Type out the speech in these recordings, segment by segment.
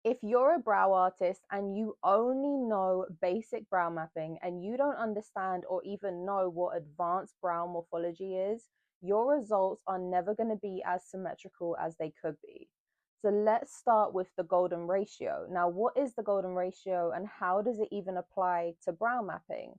If you're a brow artist and you only know basic brow mapping and you don't understand or even know what advanced brow morphology is, your results are never going to be as symmetrical as they could be. So let's start with the golden ratio. Now, what is the golden ratio and how does it even apply to brow mapping?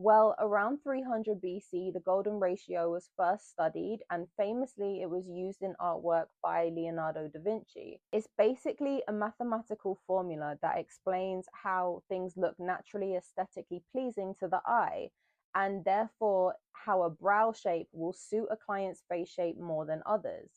Well, around 300 BC, the golden ratio was first studied, and famously, it was used in artwork by Leonardo da Vinci. It's basically a mathematical formula that explains how things look naturally aesthetically pleasing to the eye, and therefore how a brow shape will suit a client's face shape more than others.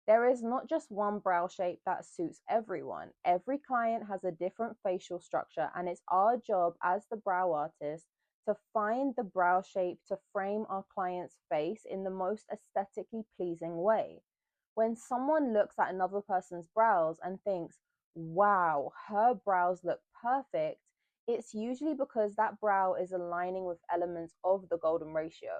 There is not just one brow shape that suits everyone. Every client has a different facial structure, and it's our job as the brow artist to find the brow shape to frame our client's face in the most aesthetically pleasing way. When someone looks at another person's brows and thinks, wow, her brows look perfect, it's usually because that brow is aligning with elements of the golden ratio.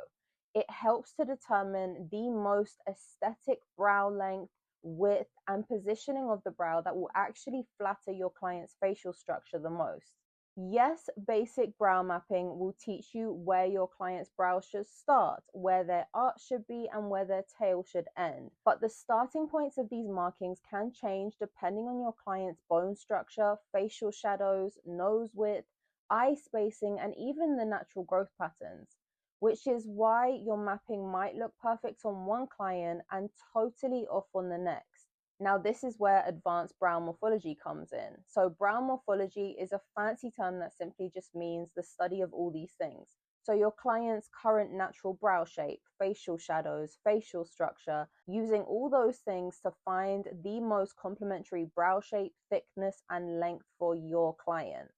It helps to determine the most aesthetic brow length, width, and positioning of the brow that will actually flatter your client's facial structure the most. Yes, basic brow mapping will teach you where your client's brow should start, where their arch should be, and where their tail should end. But the starting points of these markings can change depending on your client's bone structure, facial shadows, nose width, eye spacing, and even the natural growth patterns, which is why your mapping might look perfect on one client and totally off on the next. Now, this is where advanced brow morphology comes in. So brow morphology is a fancy term that simply just means the study of all these things. So your client's current natural brow shape, facial shadows, facial structure, using all those things to find the most complementary brow shape, thickness, and length for your client.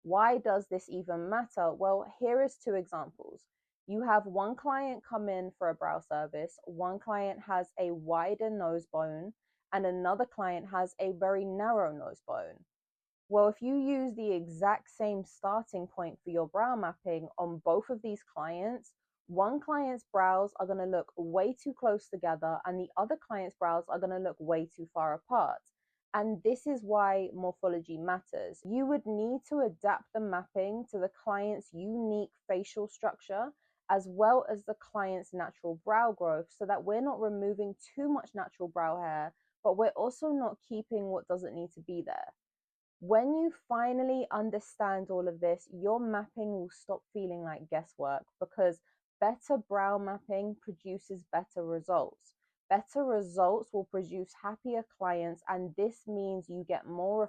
Why does this even matter? Well, here is two examples. You have one client come in for a brow service, one client has a wider nose bone, and another client has a very narrow nose bone. Well, if you use the exact same starting point for your brow mapping on both of these clients, one client's brows are going to look way too close together and the other client's brows are going to look way too far apart. And this is why morphology matters. You would need to adapt the mapping to the client's unique facial structure as well as the client's natural brow growth so that we're not removing too much natural brow hair, but we're also not keeping what doesn't need to be there. When you finally understand all of this, your mapping will stop feeling like guesswork because better brow mapping produces better results. Better results will produce happier clients, and this means you get more